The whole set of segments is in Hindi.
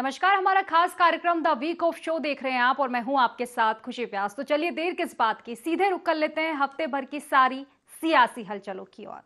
नमस्कार, हमारा खास कार्यक्रम द वीक ऑफ शो देख रहे हैं आप और मैं हूं आपके साथ खुशी व्यास। तो चलिए देर किस बात की, सीधे रुक कर लेते हैं हफ्ते भर की सारी सियासी हलचलों की ओर।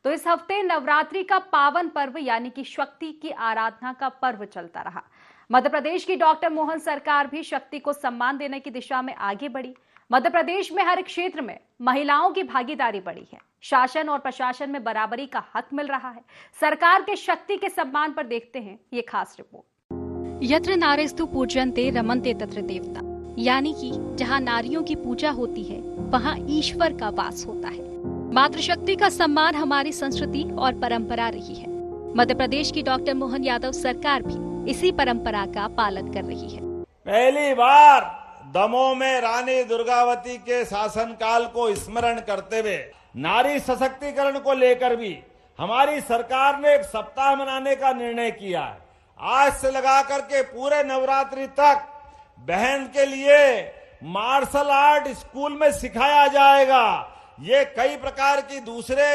तो इस हफ्ते नवरात्रि का पावन पर्व यानी कि शक्ति की आराधना का पर्व चलता रहा। मध्य प्रदेश की डॉक्टर मोहन सरकार भी शक्ति को सम्मान देने की दिशा में आगे बढ़ी। मध्य प्रदेश में हर क्षेत्र में महिलाओं की भागीदारी बढ़ी है। शासन और प्रशासन में बराबरी का हक मिल रहा है। सरकार के शक्ति के सम्मान पर देखते हैं ये खास रिपोर्ट। यत्र नारेस्तु पूज्यन्ते रमन्ते तत्र देवता, यानी कि जहाँ नारियों की पूजा होती है वहाँ ईश्वर का वास होता है। मातृशक्ति का सम्मान हमारी संस्कृति और परंपरा रही है। मध्य प्रदेश की डॉक्टर मोहन यादव सरकार भी इसी परंपरा का पालन कर रही है। पहली बार दमोह में रानी दुर्गावती के शासनकाल को स्मरण करते हुए नारी सशक्तिकरण को लेकर भी हमारी सरकार ने एक सप्ताह मनाने का निर्णय किया है। आज से लगा करके पूरे नवरात्रि तक बहन के लिए मार्शल आर्ट स्कूल में सिखाया जाएगा। ये कई प्रकार की दूसरे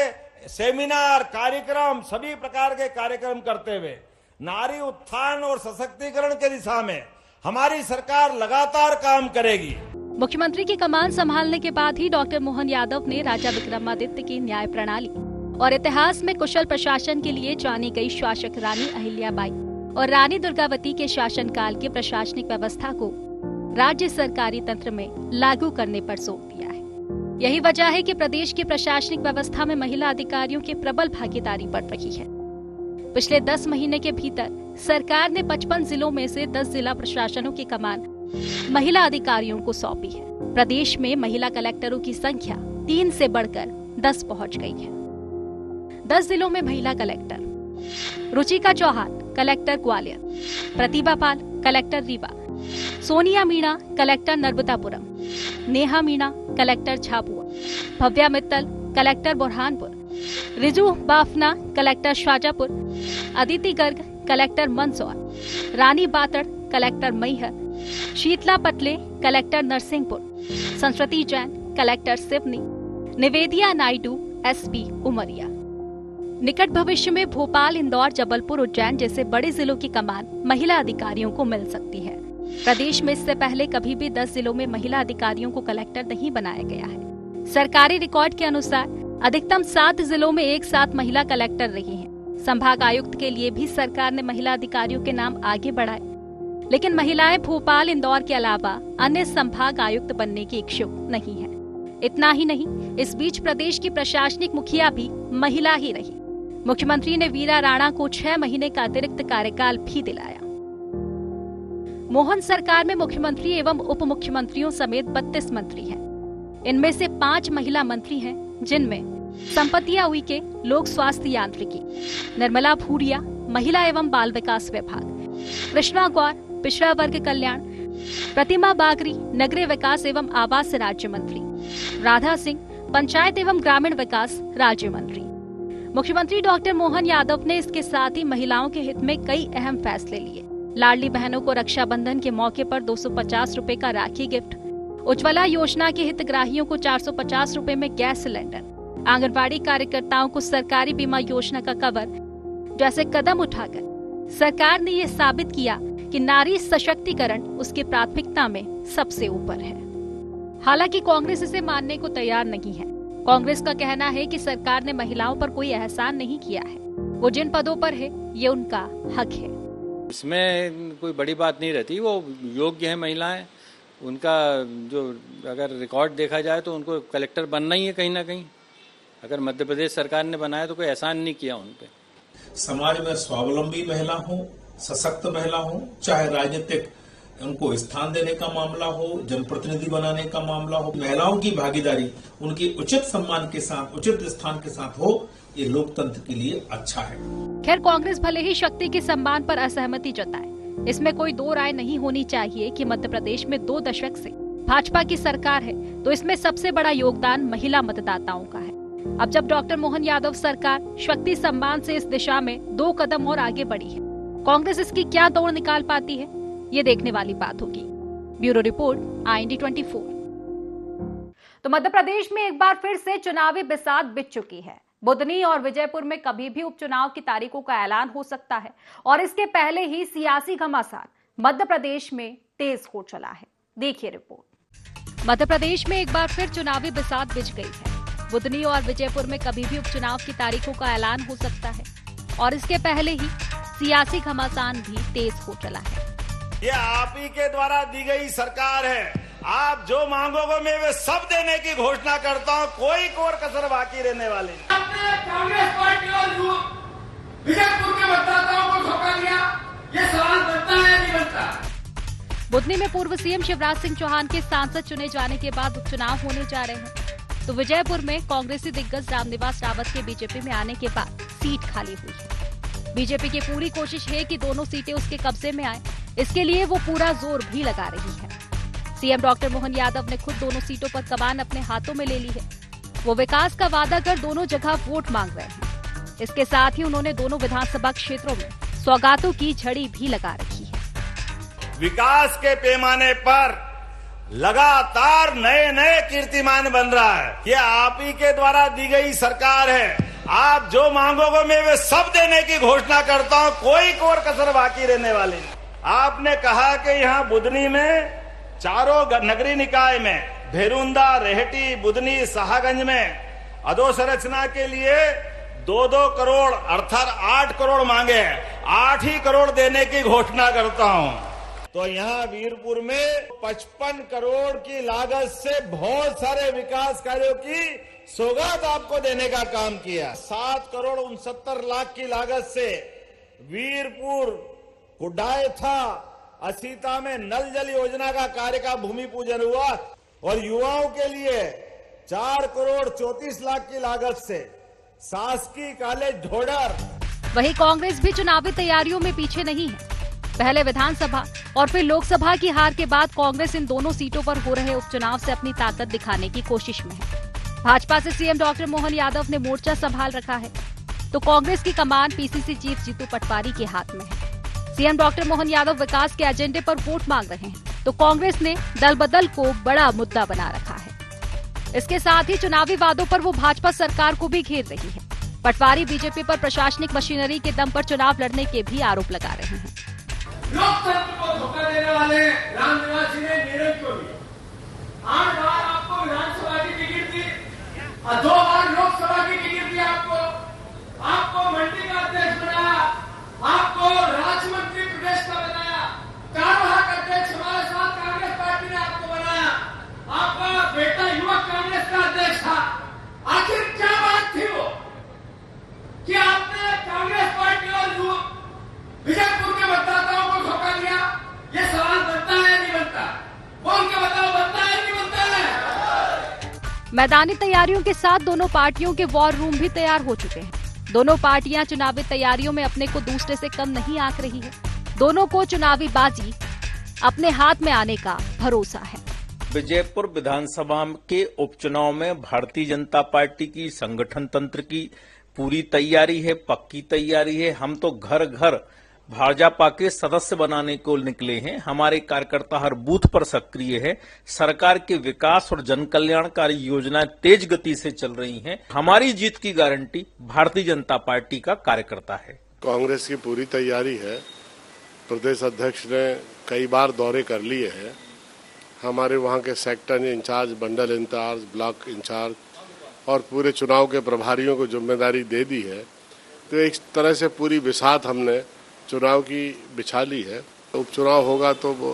सेमिनार कार्यक्रम, सभी प्रकार के कार्यक्रम करते हुए नारी उत्थान और सशक्तिकरण के दिशा में हमारी सरकार लगातार काम करेगी। मुख्यमंत्री की कमान संभालने के बाद ही डॉक्टर मोहन यादव ने राजा विक्रमादित्य की न्याय प्रणाली और इतिहास में कुशल प्रशासन के लिए जानी गई शासक रानी अहिल्याबाई और रानी दुर्गावती के शासनकाल की प्रशासनिक व्यवस्था को राज्य सरकारी तंत्र में लागू करने पर जोर दिया है। यही वजह है कि प्रदेश की प्रशासनिक व्यवस्था में महिला अधिकारियों की प्रबल भागीदारी बढ़ रही है। पिछले 10 महीने के भीतर सरकार ने 55 जिलों में से 10 जिला प्रशासनों की कमान महिला अधिकारियों को सौंपी है। प्रदेश में महिला कलेक्टरों की संख्या 3 से बढ़कर 10 पहुंच गई है। 10 जिलों में महिला collector: Ruchika Chauhan collector Gwalior, Pratibha Pal collector Rewa, Sonia Meena collector Narmadapuram, Neha Meena collector Jhabua, Bhavya Mittal collector Burhanpur, Riju Bafna collector Shajapur, Aditi Garg collector Mandsaur, Rani Batad collector Maihar, Sheetla Patle collector Narsinghpur, Sanskriti Jain collector Seoni, Nivedita Naidu SP Umaria. निकट भविष्य में भोपाल, इंदौर, जबलपुर, उज्जैन जैसे बड़े जिलों की कमान महिला अधिकारियों को मिल सकती है। प्रदेश में इससे पहले कभी भी 10 जिलों में महिला अधिकारियों को कलेक्टर नहीं बनाया गया है। सरकारी रिकॉर्ड के अनुसार अधिकतम 7 जिलों में एक साथ महिला कलेक्टर रही हैं। संभाग आयुक्त के लिए भी सरकार ने महिला अधिकारियों के नाम आगे बढ़ाए, लेकिन महिलाएं भोपाल, इंदौर के अलावा अन्य संभाग आयुक्त बनने की इच्छुक नहीं है। इतना ही नहीं, इस बीच प्रदेश की प्रशासनिक मुखिया भी महिला ही रही। मुख्यमंत्री ने वीरा राणा को 6 महीने का अतिरिक्त कार्यकाल भी दिलाया। मोहन सरकार में मुख्यमंत्री एवं उप मुख्यमंत्रियों समेत 32 मंत्री हैं। इनमें से 5 महिला मंत्री हैं, जिनमें संपतिया उइके लोक स्वास्थ्य यांत्रिकी, निर्मला भूरिया महिला एवं बाल विकास विभाग, कृष्णा गौर पिछड़ा वर्ग कल्याण, प्रतिमा बागरी नगरीय विकास एवं आवास राज्य मंत्री, राधा सिंह पंचायत एवं ग्रामीण विकास राज्य मंत्री। मुख्यमंत्री डॉक्टर मोहन यादव ने इसके साथ ही महिलाओं के हित में कई अहम फैसले लिए। लाडली बहनों को रक्षाबंधन के मौके पर 250 रुपए का राखी गिफ्ट, उज्ज्वला योजना के हितग्राहियों को 450 रुपए में गैस सिलेंडर, आंगनबाड़ी कार्यकर्ताओं को सरकारी बीमा योजना का कवर जैसे कदम उठाकर सरकार ने ये साबित किया कि नारी सशक्तिकरण उसकी प्राथमिकता में सबसे ऊपर है। हालांकि कांग्रेस इसे मानने को तैयार नहीं है। कांग्रेस का कहना है कि सरकार ने महिलाओं पर कोई एहसान नहीं किया है। वो जिन पदों पर है ये उनका हक है। इसमें कोई बड़ी बात नहीं रहती, वो योग्य है महिलाएं। उनका जो अगर रिकॉर्ड देखा जाए तो उनको कलेक्टर बनना ही है कहीं ना कहीं। अगर मध्य प्रदेश सरकार ने बनाया तो कोई एहसान नहीं किया उन पे। समाज में स्वावलंबी महिला हो, सशक्त महिला हो, चाहे राजनीतिक उनको स्थान देने का मामला हो, जनप्रतिनिधि बनाने का मामला हो, महिलाओं की भागीदारी उनकी उचित सम्मान के साथ, उचित स्थान के साथ हो, ये लोकतंत्र के लिए अच्छा है। खैर, कांग्रेस भले ही शक्ति के सम्मान पर असहमति जताए, इसमें कोई दो राय नहीं होनी चाहिए कि मध्य प्रदेश में 2 दशक से भाजपा की सरकार है तो इसमें सबसे बड़ा योगदान महिला मतदाताओं का है। अब जब डॉक्टर मोहन यादव सरकार शक्ति सम्मान से इस दिशा में 2 कदम और आगे बढ़ी है, कांग्रेस इसकी क्या तोड़ निकाल पाती है, ये देखने वाली बात होगी। Bureau report, IND 24। तो मध्य प्रदेश में एक बार फिर से चुनावी बिसात बिछ चुकी है। बुधनी और विजयपुर में कभी भी उपचुनाव की तारीखों का ऐलान हो सकता है और इसके पहले ही सियासी घमासान मध्य प्रदेश में तेज हो चला है। देखिए रिपोर्ट। मध्य प्रदेश में एक बार फिर चुनावी बिसात बिछ गई है। बुधनी और विजयपुर में कभी भी उपचुनाव की तारीखों का ऐलान हो सकता है और इसके पहले ही सियासी घमासान भी तेज हो चला है। ये आप ही के द्वारा दी गई सरकार है। आप जो मांगोगे मैं वे सब देने की घोषणा करता हूँ, कोई कोर कसर बाकी रहने वाली नहीं। आपने कांग्रेस पार्टी और विजयपुर के मतदाताओं को धोखा दिया, ये सवाल बनता है नहीं बनता। बुधनी में पूर्व सीएम शिवराज सिंह चौहान के सांसद चुने जाने के बाद उपचुनाव होने जा रहे हैं, तो विजयपुर में कांग्रेसी दिग्गज रामनिवास रावत के बीजेपी में आने के बाद सीट खाली हुई है। बीजेपी की पूरी कोशिश है कि दोनों सीटें उसके कब्जे में आए, इसके लिए वो पूरा जोर भी लगा रही है। सीएम डॉक्टर मोहन यादव ने खुद दोनों सीटों पर कमान अपने हाथों में ले ली है। वो विकास का वादा कर दोनों जगह वोट मांग रहे हैं। इसके साथ ही उन्होंने दोनों विधानसभा क्षेत्रों में सौगातों की झड़ी भी लगा रखी है। विकास के पैमाने पर लगातार नए नए कीर्तिमान बन रहा है। ये आप ही के द्वारा दी गई सरकार है। आप जो मांगोगे मैं वे सब देने की घोषणा करता हूँ, कोई कोर कसर बाकी रहने वाली नहीं। आपने कहा कि यहाँ बुधनी में चारों नगरीय निकाय में भेरुंदा, रेहटी, बुधनी, शाहगंज में अधोसंरचना के लिए 2-2 करोड़ अर्थात 8 करोड़ मांगे हैं। 8 ही करोड़ देने की घोषणा करता हूं। तो यहाँ वीरपुर में 55 करोड़ की लागत से बहुत सारे विकास कार्यों की सौगात आपको देने का काम किया। 7 करोड़ 69 लाख की लागत से वीरपुर, कुडाय था, असीता में नल जल योजना का कार्य का भूमि पूजन हुआ और युवाओं के लिए 4 करोड़ 34 लाख की लागत से शासकीय कॉलेज ढोडर। वहीं कांग्रेस भी चुनावी तैयारियों में पीछे नहीं है। पहले विधानसभा और फिर लोकसभा की हार के बाद कांग्रेस इन दोनों सीटों पर हो रहे उपचुनाव से अपनी ताकत दिखाने की कोशिश में है। भाजपा से सीएम डॉक्टर मोहन यादव ने मोर्चा संभाल रखा है, तो कांग्रेस की कमान पीसीसी चीफ जीतू पटवारी के हाथ में है। सीएम डॉक्टर मोहन यादव विकास के एजेंडे पर वोट मांग रहे हैं, तो कांग्रेस ने दल बदल को बड़ा मुद्दा बना रखा है। इसके साथ ही चुनावी वादों पर वो भाजपा सरकार को भी घेर रही है। पटवारी बीजेपी पर प्रशासनिक मशीनरी के दम पर चुनाव लड़ने के भी आरोप लगा रहे हैं। लोकतंत्र को धोखा देने वाले रामनिवास जी ने नीरज को भी 8 बार आपको विधानसभा की टिकट दी और 2 बार लोकसभा की टिकट दी। आपको मंडी का अध्यक्ष बनाया, आपको राज्य मंत्री प्रदेश का बनाया, कार्यवाहक अध्यक्ष हमारे साथ कांग्रेस पार्टी ने आपको बनाया, आपका बेटा युवक कांग्रेस का अध्यक्ष था। आखिर क्या बात थी वो कि आपने कांग्रेस पार्टी और विजयपुर के मतदाताओं को धोखा दिया? ये सवाल बनता है नहीं बनता? बोल के बताओ, बनता है नहीं बनता है? मैदानी तैयारियों के साथ दोनों पार्टियों के वॉर रूम भी तैयार हो चुके हैं। दोनों पार्टियां चुनावी तैयारियों में अपने को दूसरे से कम नहीं आंक रही है। दोनों को चुनावी बाजी अपने हाथ में आने का भरोसा है। विजयपुर विधानसभा के उपचुनाव में भारतीय जनता पार्टी की संगठन तंत्र की पूरी तैयारी है, पक्की तैयारी है। हम तो घर घर भाजपा के सदस्य बनाने को निकले हैं। हमारे कार्यकर्ता हर बूथ पर सक्रिय है। सरकार के विकास और जन कल्याणकारी योजनाएं तेज गति से चल रही हैं। हमारी जीत की गारंटी भारतीय जनता पार्टी का कार्यकर्ता है। कांग्रेस की पूरी तैयारी है। प्रदेश अध्यक्ष ने कई बार दौरे कर लिए हैं। हमारे वहां के सेक्टर इंचार्ज, मंडल इंचार्ज, ब्लॉक इंचार्ज और पूरे चुनाव के प्रभारियों को जिम्मेदारी दे दी है। तो एक तरह से पूरी बिसात हमने चुनाव की बिछा ली है। उपचुनाव होगा तो वो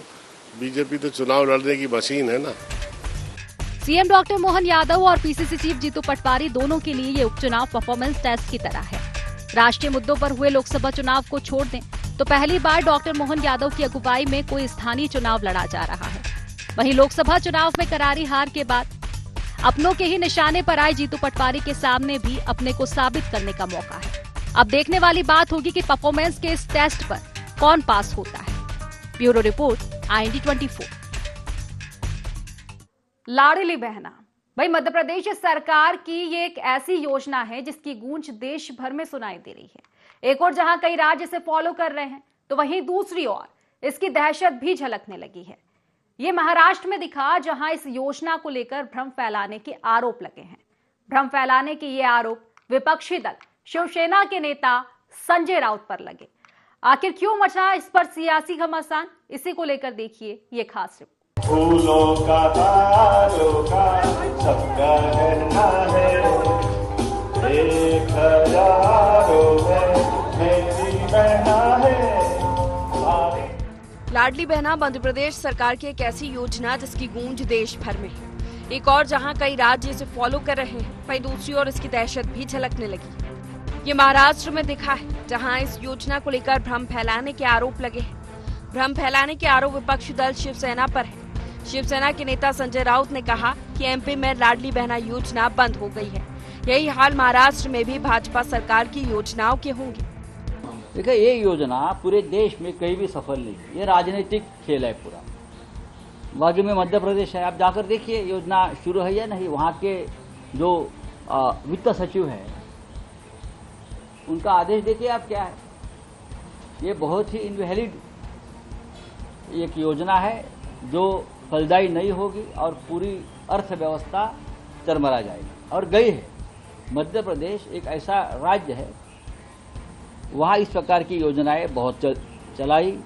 बीजेपी तो चुनाव लड़ने की मशीन है ना। सीएम डॉक्टर मोहन यादव और पीसीसी चीफ जीतू पटवारी दोनों के लिए ये उपचुनाव परफॉर्मेंस टेस्ट की तरह है। राष्ट्रीय मुद्दों पर हुए लोकसभा चुनाव को छोड़ दें तो पहली बार डॉक्टर मोहन यादव की अगुवाई में कोई स्थानीय चुनाव लड़ा जा रहा है। वहीं लोकसभा चुनाव में करारी हार के बाद अपनों के ही निशाने पर आए जीतू पटवारी के सामने भी अपने को साबित करने का मौका है। अब देखने वाली बात होगी कि परफॉर्मेंस के इस टेस्ट पर कौन पास होता है। Bureau report, IND24। Ladli Behna, भाई मध्य प्रदेश सरकार की ये एक ऐसी योजना है जिसकी गूंज देश भर में सुनाई दे रही है। एक और जहां कई राज्य इसे फॉलो कर रहे हैं तो वहीं दूसरी ओर इसकी दहशत भी झलकने लगी है। ये महाराष्ट्र में दिखा, जहां इस योजना को लेकर भ्रम फैलाने के आरोप लगे हैं। भ्रम फैलाने के ये आरोप विपक्षी दल शिवसेना के नेता संजय राउत पर लगे। आखिर क्यों मचा इस पर सियासी घमासान, इसी को लेकर देखिए ये खास रिपोर्ट। फूलों का तारों का सबका कहना है, एक हजारों में मेरी बहना है। लाडली बहना मध्य प्रदेश सरकार की एक ऐसी योजना जिसकी गूंज देश भर में है। एक और जहां कई राज्य इसे फॉलो कर रहे हैं, वहीं दूसरी ओर इसकी दहशत भी झलकने लगी। ये महाराष्ट्र में दिखा है, जहां इस योजना को लेकर भ्रम फैलाने के आरोप लगे हैं। भ्रम फैलाने के आरोप विपक्षी दल शिवसेना पर है। शिवसेना के नेता संजय राउत ने कहा कि एमपी में लाडली बहना योजना बंद हो गई है। यही हाल महाराष्ट्र में भी भाजपा सरकार की योजनाओं के होंगे। देखिए, ये योजना पूरे देश में कहीं भी सफल नहीं, ये राजनीतिक खेल है पूरा। बाकी में मध्य प्रदेश है, आप जाकर देखिए योजना शुरू है या नहीं। वहाँ के जो वित्त सचिव हैं उनका आदेश देखिए आप क्या है। ये बहुत ही इनवैलिड एक योजना है जो फलदायी नहीं होगी और पूरी अर्थव्यवस्था चरमरा जाएगी। और गई है, मध्य प्रदेश एक ऐसा राज्य है वहाँ इस प्रकार की योजनाएं बहुत चलाई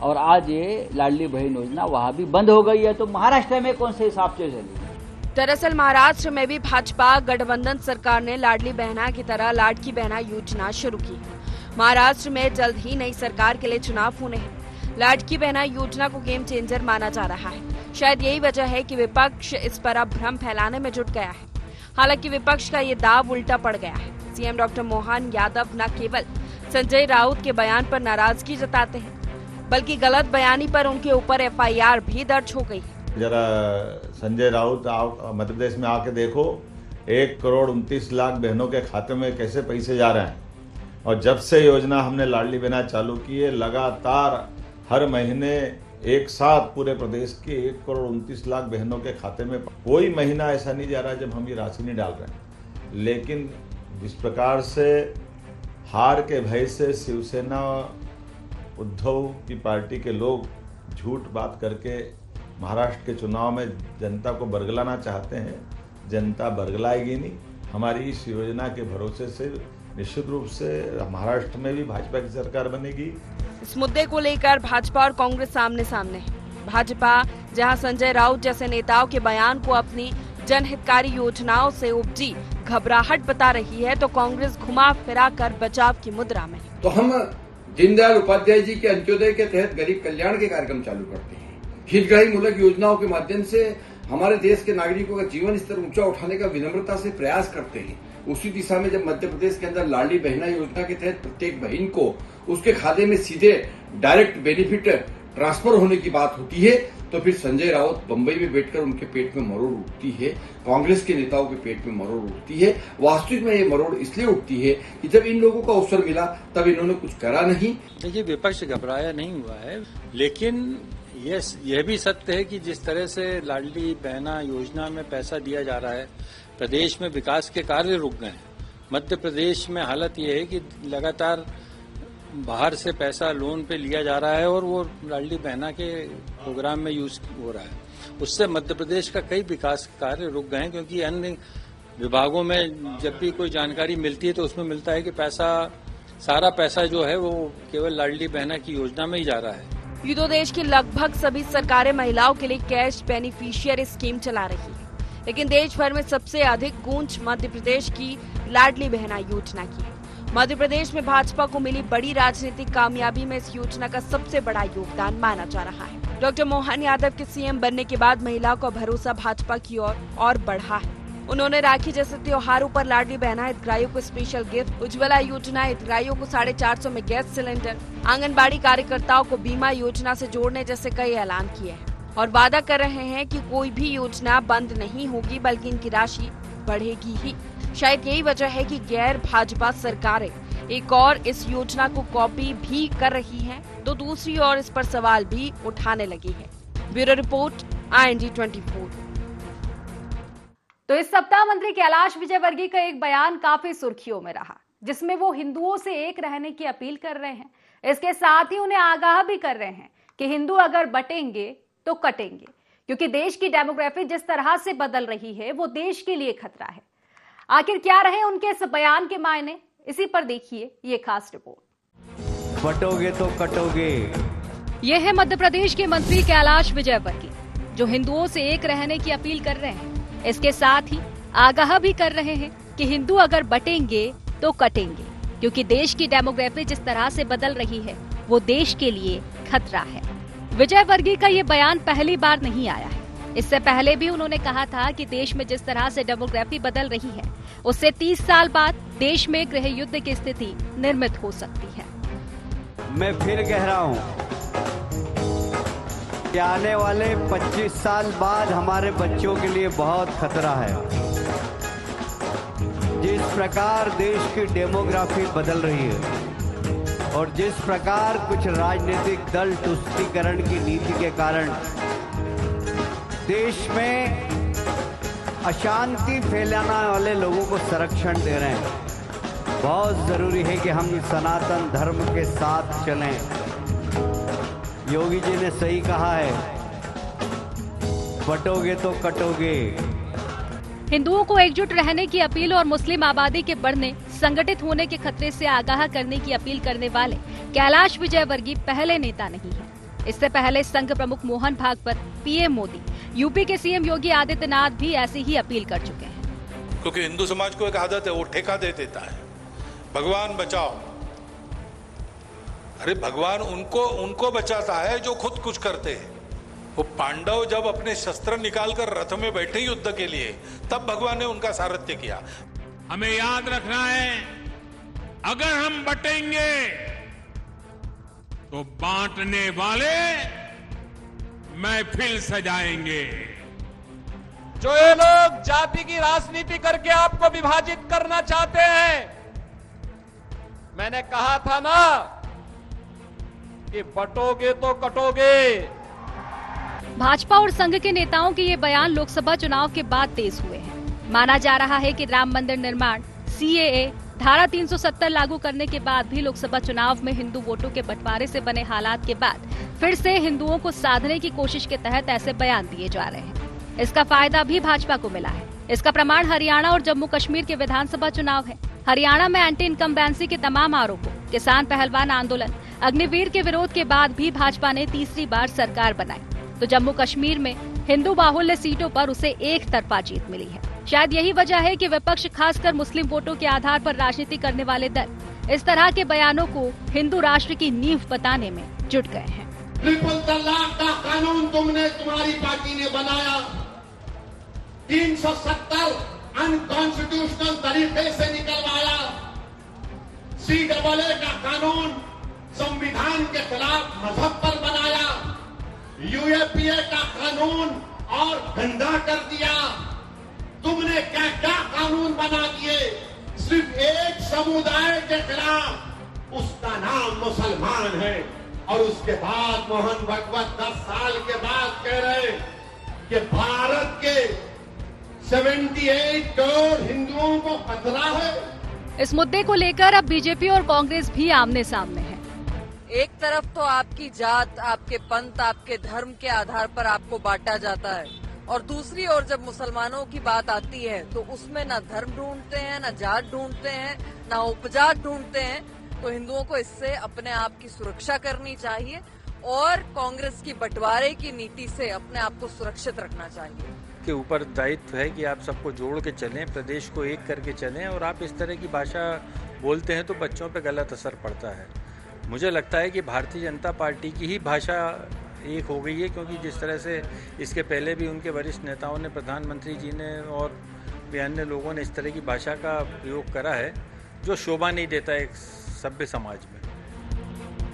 और आज ये लाडली बहन योजना वहाँ भी बंद हो गई है, तो महाराष्ट्र में कौन से हिसाब से चलेगी। दरअसल महाराष्ट्र में भी भाजपा गठबंधन सरकार ने लाडली बहना की तरह लाडकी बहना योजना शुरू की है। महाराष्ट्र में जल्द ही नई सरकार के लिए चुनाव होने हैं। लाडकी बहना योजना को गेम चेंजर माना जा रहा है। शायद यही वजह है कि विपक्ष इस पर अब भ्रम फैलाने में जुट गया है। हालांकि विपक्ष का ये दाव उल्टा पड़ गया है। सीएम डॉक्टर मोहन यादव न केवल संजय राउत के बयान पर नाराजगी जताते हैं, बल्कि गलत बयानी पर उनके ऊपर एफआईआर भी दर्ज हो गई है। जरा संजय राउत मध्य प्रदेश में आके देखो, 1,29,00,000 बहनों के खाते में कैसे पैसे जा रहे हैं। और जब से योजना हमने लाडली बहना चालू की है, लगातार हर महीने एक साथ पूरे प्रदेश के 1,29,00,000 बहनों के खाते में कोई महीना ऐसा नहीं जा रहा जब हम ये राशि नहीं डाल रहे हैं। लेकिन जिस प्रकार से हार के भय से शिवसेना उद्धव की पार्टी के लोग झूठ बात करके महाराष्ट्र के चुनाव में जनता को बरगलाना चाहते हैं, जनता बरगलाएगी नहीं। हमारी इस योजना के भरोसे से निश्चित रूप से महाराष्ट्र में भी भाजपा की सरकार बनेगी। इस मुद्दे को लेकर भाजपा और कांग्रेस आमने सामने है। भाजपा जहां संजय राउत जैसे नेताओं के बयान को अपनी जनहितकारी योजनाओं से उपजी घबराहट बता रही है, तो कांग्रेस घुमा फिरा कर बचाव की मुद्रा में। तो हम दीनदयाल उपाध्याय जी के अंत्योदय के तहत गरीब कल्याण के कार्यक्रम चालू करते हैं। हितग्राही मूलक योजनाओं के माध्यम से हमारे देश के नागरिकों का जीवन स्तर ऊंचा उठाने का विनम्रता से प्रयास करते हैं। उसी दिशा में जब मध्य प्रदेश के अंदर लाडली बहना योजना के तहत प्रत्येक बहन को उसके खाते में सीधे डायरेक्ट बेनिफिट ट्रांसफर होने की बात होती है, तो फिर संजय राउत बंबई में बैठकर उनके पेट में मरोड़ उठती है, कांग्रेस के नेताओं के पेट में मरोड़ उठती है। वास्तविक में ये मरोड़ इसलिए उठती है कि जब इन लोगों का अवसर मिला तब इन्होंने कुछ करा नहीं। देखिए, विपक्ष घबराया नहीं हुआ है, लेकिन यह भी सत्य है कि जिस तरह से लाडली बहना योजना में पैसा दिया जा रहा है, प्रदेश में विकास के कार्य रुक गए हैं। मध्य प्रदेश में हालत यह है कि लगातार बाहर से पैसा लोन पे लिया जा रहा है और वो लाडली बहना के प्रोग्राम में यूज हो रहा है। उससे मध्य प्रदेश का कई विकास कार्य रुक गए हैं, क्योंकि अन्य विभागों में जब भी कोई जानकारी मिलती है तो उसमें मिलता है कि सारा पैसा जो है वो केवल लाडली बहना की योजना में ही जा रहा है। ये तो देश की लगभग सभी सरकारें महिलाओं के लिए कैश बेनिफिशियरी स्कीम चला रही है, लेकिन देश भर में सबसे अधिक गूंज मध्य प्रदेश की लाडली बहना योजना की है। मध्य प्रदेश में भाजपा को मिली बड़ी राजनीतिक कामयाबी में इस योजना का सबसे बड़ा योगदान माना जा रहा है। डॉक्टर मोहन यादव के सीएम बनने के बाद महिलाओं का भरोसा भाजपा की ओर और बढ़ा है। उन्होंने राखी जैसे त्योहारों पर लाडली बहना हितग्राहियों को स्पेशल गिफ्ट, उज्ज्वला योजना हितग्राहियों को 450 में गैस सिलेंडर, आंगनबाड़ी कार्यकर्ताओं को बीमा योजना से जोड़ने जैसे कई ऐलान किए हैं और वादा कर रहे हैं कि कोई भी योजना बंद नहीं होगी, बल्कि इनकी राशि बढ़ेगी ही। शायद यही वजह है कि गैर भाजपा सरकारें एक और इस योजना को कॉपी भी कर रही हैं, तो दूसरी ओर इस पर सवाल भी उठाने लगी है। Bureau report, IND 24। तो इस सप्ताह मंत्री कैलाश विजयवर्गीय का एक बयान काफी सुर्खियों में रहा, जिसमें वो हिंदुओं से एक रहने की अपील कर रहे हैं। इसके साथ ही उन्हें आगाह भी कर रहे हैं कि हिंदू अगर बटेंगे तो कटेंगे, क्योंकि देश की डेमोग्राफी जिस तरह से बदल रही है वो देश के लिए खतरा है। आखिर क्या रहे उनके इस बयान के मायने, इसी पर देखिए ये खास रिपोर्ट। बटोगे तो कटोगे। ये है मध्य प्रदेश के मंत्री कैलाश विजयवर्गीय, जो हिंदुओं से एक रहने की अपील कर रहे हैं। इसके साथ ही आगाह भी कर रहे हैं कि हिंदू अगर बटेंगे तो कटेंगे, क्योंकि देश की डेमोग्राफी जिस तरह से बदल रही है वो देश के लिए खतरा है। विजयवर्गीय का ये बयान पहली बार नहीं आया है। इससे पहले भी उन्होंने कहा था कि देश में जिस तरह से डेमोग्राफी बदल रही है उससे 30 साल बाद देश में गृह युद्ध की स्थिति निर्मित हो सकती है। मैं फिर कह रहा हूँ कि आने वाले 25 साल बाद हमारे बच्चों के लिए बहुत खतरा है। जिस प्रकार देश की डेमोग्राफी बदल रही है और जिस प्रकार कुछ राजनीतिक दल तुष्टीकरण की नीति के कारण देश में अशांति फैलाने वाले लोगों को संरक्षण दे रहे हैं, बहुत जरूरी है कि हम सनातन धर्म के साथ चलें। योगी जी ने सही कहा है, बटोगे तो कटोगे। हिंदुओं को एकजुट रहने की अपील और मुस्लिम आबादी के बढ़ने, संगठित होने के खतरे से आगाह करने की अपील करने वाले कैलाश विजयवर्गीय पहले नेता नहीं है। इससे पहले संघ प्रमुख मोहन भागवत, पीएम मोदी, यूपी के सीएम योगी आदित्यनाथ भी ऐसी ही अपील कर चुके हैं। क्योंकि हिंदू समाज को एक आदत है, वो ठेका दे देता है, भगवान बचाओ। अरे भगवान उनको बचाता है जो खुद कुछ करते हैं। वो पांडव जब अपने शस्त्र निकालकर रथ में बैठे युद्ध के लिए, तब भगवान ने उनका सारथ्य किया। हमें याद रखना है, अगर हम बटेंगे तो बांटने वाले महफिल सजाएंगे। जो ये लोग जाति की राजनीति करके आपको विभाजित करना चाहते हैं, मैंने कहा था ना कि बटोगे तो कटोगे। भाजपा और संघ के नेताओं के ये बयान लोकसभा चुनाव के बाद तेज हुए हैं। माना जा रहा है कि राम मंदिर निर्माण, सीएए, धारा 370 लागू करने के बाद भी लोकसभा चुनाव में हिंदू वोटों के बंटवारे से बने हालात के बाद फिर से हिंदुओं को साधने की कोशिश के तहत ऐसे बयान दिए जा रहे हैं। इसका फायदा भी भाजपा को मिला है। इसका प्रमाण हरियाणा और जम्मू कश्मीर के विधानसभा चुनाव है। हरियाणा में एंटी इनकम्बेंसी के तमाम आरोपों, किसान पहलवान आंदोलन, अग्निवीर के विरोध के बाद भी भाजपा ने तीसरी बार सरकार बनाई, तो जम्मू कश्मीर में हिंदू बाहुल्य सीटों पर उसे एक तरफा जीत मिली है। शायद यही वजह है कि विपक्ष, खासकर मुस्लिम वोटों के आधार पर राजनीति करने वाले दल इस तरह के बयानों को हिंदू राष्ट्र की नींव बताने में जुट गए हैं। ट्रिपल तलाक का कानून तुम्हारी पार्टी ने बनाया, 370 अनकॉन्स्टिट्यूशनल तरीके से निकलवाया, CAA का कानून संविधान के खिलाफ मजहब पर बनाया, UAPA का कानून और गंदा कर दिया। तुमने क्या क्या कानून बना दिए सिर्फ एक समुदाय के खिलाफ, उसका नाम मुसलमान है। और उसके बाद मोहन भागवत 10 साल के बाद कह रहे कि भारत के 78 करोड़ हिंदुओं को खतरा है। इस मुद्दे को लेकर अब बीजेपी और कांग्रेस भी आमने सामने है। एक तरफ तो आपकी जात, आपके पंथ, आपके धर्म के आधार पर आपको बांटा जाता है, और दूसरी ओर जब मुसलमानों की बात आती है तो उसमें न धर्म ढूंढते हैं, न जात ढूंढते हैं, न उपजात ढूंढते हैं। तो हिंदुओं को इससे अपने आप की सुरक्षा करनी चाहिए और कांग्रेस की बंटवारे की नीति से अपने आप को सुरक्षित रखना चाहिए। के ऊपर दायित्व है कि आप सबको जोड़ के चलें, प्रदेश को एक करके चलें, और आप इस तरह की भाषा बोलते हैं तो बच्चों पे गलत असर पड़ता है। मुझे लगता है कि भारतीय जनता पार्टी की ही भाषा एक हो गई है, क्योंकि जिस तरह से इसके पहले भी उनके वरिष्ठ नेताओं ने, प्रधानमंत्री जी ने और भी अन्य लोगों ने इस तरह की भाषा का प्रयोग करा है जो शोभा नहीं देता एक सभ्य समाज में।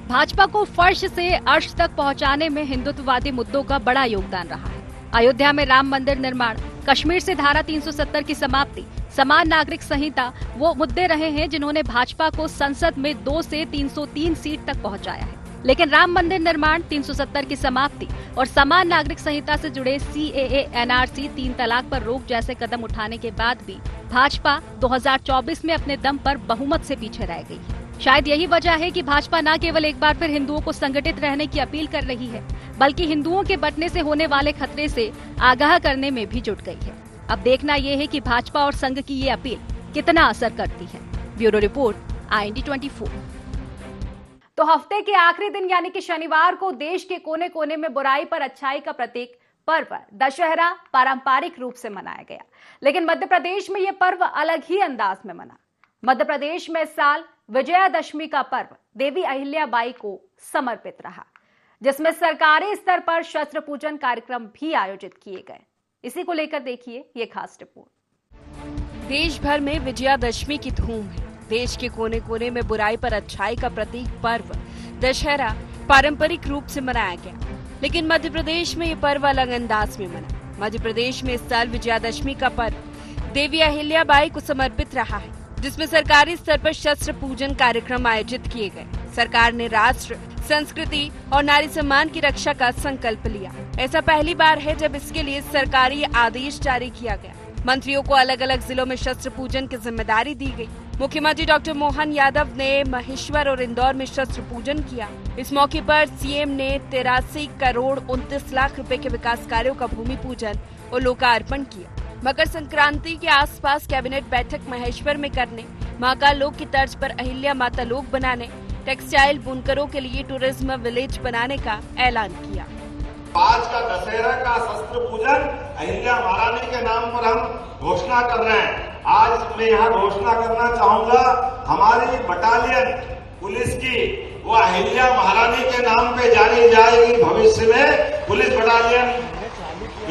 भाजपा को फर्श से अर्श तक पहुंचाने में हिंदुत्ववादी मुद्दों का बड़ा योगदान रहा है। अयोध्या में राम मंदिर निर्माण, कश्मीर से धारा 370 की समाप्ति, समान नागरिक संहिता वो मुद्दे रहे हैं जिन्होंने भाजपा को संसद में 2 से 303 सीट तक पहुंचाया है। लेकिन राम मंदिर निर्माण, 370 की समाप्ति और समान नागरिक संहिता से जुड़े CAA, NRC, 3 तलाक पर रोक जैसे कदम उठाने के बाद भी भाजपा 2024 में अपने दम पर बहुमत से पीछे रह गई है। शायद यही वजह है कि भाजपा न केवल एक बार फिर हिंदुओं को संगठित रहने की अपील कर रही है, बल्कि हिंदुओं के बंटने से होने वाले खतरे से आगाह करने में भी जुट गई है। अब देखना यह है कि भाजपा और संघ की ये अपील कितना असर करती है। Bureau report, IND24। तो हफ्ते के आखिरी दिन यानी कि शनिवार को देश के कोने कोने में बुराई पर अच्छाई का प्रतीक पर्व दशहरा पारंपरिक रूप से मनाया गया। लेकिन मध्य प्रदेश में यह पर्व अलग ही अंदाज में मना। मध्य प्रदेश में इस साल विजयादशमी का पर्व देवी अहिल्याबाई को समर्पित रहा, जिसमें सरकारी स्तर पर शस्त्र पूजन कार्यक्रम भी आयोजित किए गए। इसी को लेकर देखिए ये खास रिपोर्ट। देश भर में विजयादशमी की धूम है। देश के कोने कोने में बुराई पर अच्छाई का प्रतीक पर्व दशहरा पारंपरिक रूप से मनाया गया। लेकिन मध्य प्रदेश में ये पर्व अलग अंदाज में मना। मध्य प्रदेश में इस साल विजयादशमी का पर्व देवी अहिल्याबाई को समर्पित रहा है, जिसमें सरकारी स्तर पर शस्त्र पूजन कार्यक्रम आयोजित किए गए। सरकार ने राष्ट्र, संस्कृति और नारी सम्मान की रक्षा का संकल्प लिया। ऐसा पहली बार है जब इसके लिए सरकारी आदेश जारी किया गया। मंत्रियों को अलग अलग जिलों में शस्त्र पूजन की जिम्मेदारी दी गई। मुख्यमंत्री डॉक्टर मोहन यादव ने महेश्वर और इंदौर में शस्त्र पूजन किया। इस मौके पर सीएम ने 83 करोड़ 29 लाख रुपए के विकास कार्यों का भूमि पूजन और लोकार्पण किया। मकर संक्रांति के आसपास कैबिनेट बैठक महेश्वर में करने, महाकाल लोक की तर्ज पर अहिल्या माता लोक बनाने, टेक्सटाइल बुनकरों के लिए टूरिज्म विलेज बनाने का ऐलान किया। आज का दशहरा का शस्त्र पूजन अहिल्या महारानी के नाम पर हम घोषणा कर रहे हैं। आज मैं यहाँ घोषणा करना चाहूंगा, हमारी बटालियन पुलिस की वो अहिल्या महारानी के नाम पे जानी जाएगी। भविष्य में पुलिस बटालियन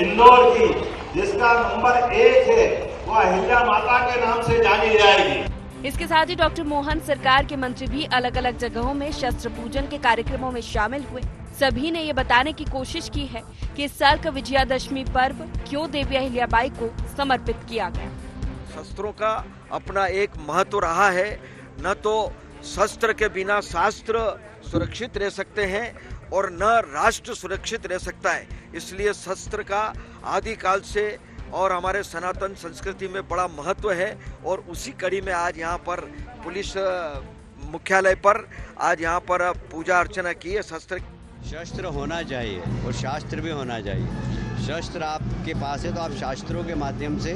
इंदौर की, जिसका नंबर 1 है, वो अहिल्या माता के नाम से जानी जाएगी। इसके साथ ही डॉक्टर मोहन सरकार के मंत्री भी अलग अलग जगहों में शस्त्र पूजन के कार्यक्रमों में शामिल हुए। सभी ने ये बताने की कोशिश की है कि इस साल का विजयादशमी पर्व क्यों देवी अहिल्याबाई को समर्पित किया गया। शस्त्रों का अपना एक महत्व रहा है। न तो शस्त्र के बिना शास्त्र सुरक्षित रह सकते हैं और न राष्ट्र सुरक्षित रह सकता है। इसलिए शस्त्र का आदिकाल से और हमारे सनातन संस्कृति में बड़ा महत्व है और उसी कड़ी में आज यहाँ पर पुलिस मुख्यालय पर आज यहाँ पर पूजा अर्चना की है। शस्त्र होना चाहिए और शास्त्र भी होना चाहिए। शस्त्र आपके पास है तो आप शास्त्रों के माध्यम से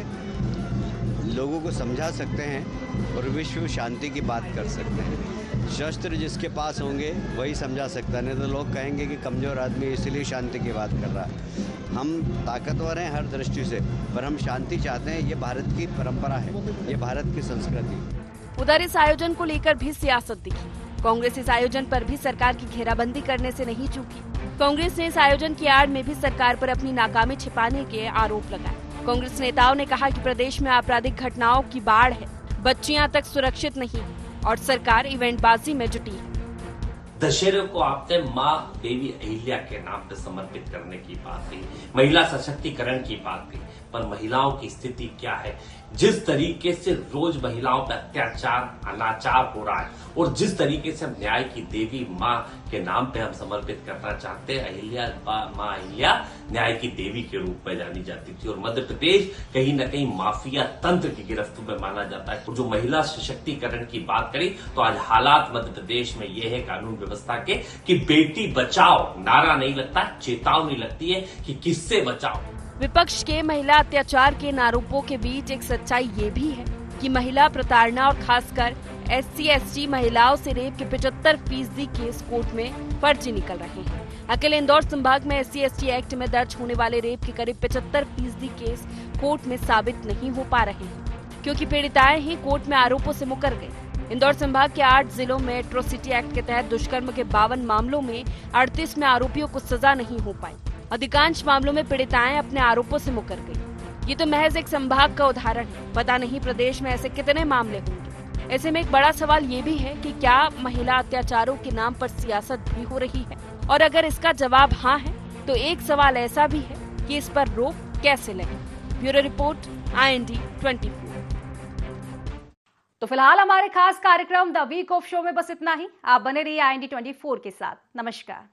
लोगों को समझा सकते हैं और विश्व शांति की बात कर सकते हैं। शस्त्र जिसके पास होंगे वही समझा सकता है, नहीं तो लोग कहेंगे कि कमज़ोर आदमी इसलिए शांति की बात कर रहा है। हम ताकतवर हैं हर दृष्टि से, पर हम शांति चाहते हैं। ये भारत की परंपरा है, ये भारत की संस्कृति। उधर इस आयोजन को लेकर भी सियासत दिखी। कांग्रेस इस आयोजन पर भी सरकार की घेराबंदी करने से नहीं चूकी। कांग्रेस ने इस आयोजन की आड़ में भी सरकार पर अपनी नाकामी छिपाने के आरोप लगाए। कांग्रेस नेताओं ने कहा कि प्रदेश में आपराधिक घटनाओं की बाढ़ है, बच्चियां तक सुरक्षित नहीं और सरकार इवेंटबाजी में जुटी है। दशहरे को आपने माँ देवी अहिल्या के नाम पे समर्पित करने की बात कही, महिला सशक्तिकरण की बात कही, पर महिलाओं की स्थिति क्या है? जिस तरीके से रोज महिलाओं पर अत्याचार, अनाचार हो रहा है और जिस तरीके से हम न्याय की देवी माँ के नाम पे हम समर्पित करना चाहते हैं, अहिल्या माँ अहिल्या न्याय की देवी के रूप में जानी जाती थी और मध्य प्रदेश कहीं न कहीं माफिया तंत्र की गिरफ्त में माना जाता है। और जो महिला सशक्तिकरण की बात करी तो आज हालात मध्य प्रदेश में ये है कानून व्यवस्था के कि बेटी बचाओ नारा नहीं लगता, चेतावनी लगती है कि किससे बचाओ। विपक्ष के महिला अत्याचार के आरोपों के बीच एक सच्चाई ये भी है कि महिला प्रताड़ना और खासकर SC/ST महिलाओं से रेप के 75% केस कोर्ट में फर्जी निकल रहे हैं। अकेले इंदौर संभाग में SC/ST एक्ट में दर्ज होने वाले रेप के करीब 75% केस कोर्ट में साबित नहीं हो पा रहे हैं, क्योंकि पीड़िताएं ही कोर्ट में आरोपों से मुकर गयी। इंदौर संभाग के 8 जिलों में एट्रोसिटी एक्ट के तहत दुष्कर्म के 52 मामलों में 38 में आरोपियों को सजा नहीं हो पाई। अधिकांश मामलों में पीड़िताएं अपने आरोपों से मुकर गई। ये तो महज एक संभाग का उदाहरण है, पता नहीं प्रदेश में ऐसे कितने मामले होंगे। ऐसे में एक बड़ा सवाल ये भी है कि क्या महिला अत्याचारों के नाम पर सियासत भी हो रही है, और अगर इसका जवाब हाँ है तो एक सवाल ऐसा भी है कि इस पर रोक कैसे लगे। Bureau report, IND24। तो फिलहाल हमारे खास कार्यक्रम द वीक ऑफ शो में बस इतना ही। आप बने रहिए IND24 के साथ। नमस्कार।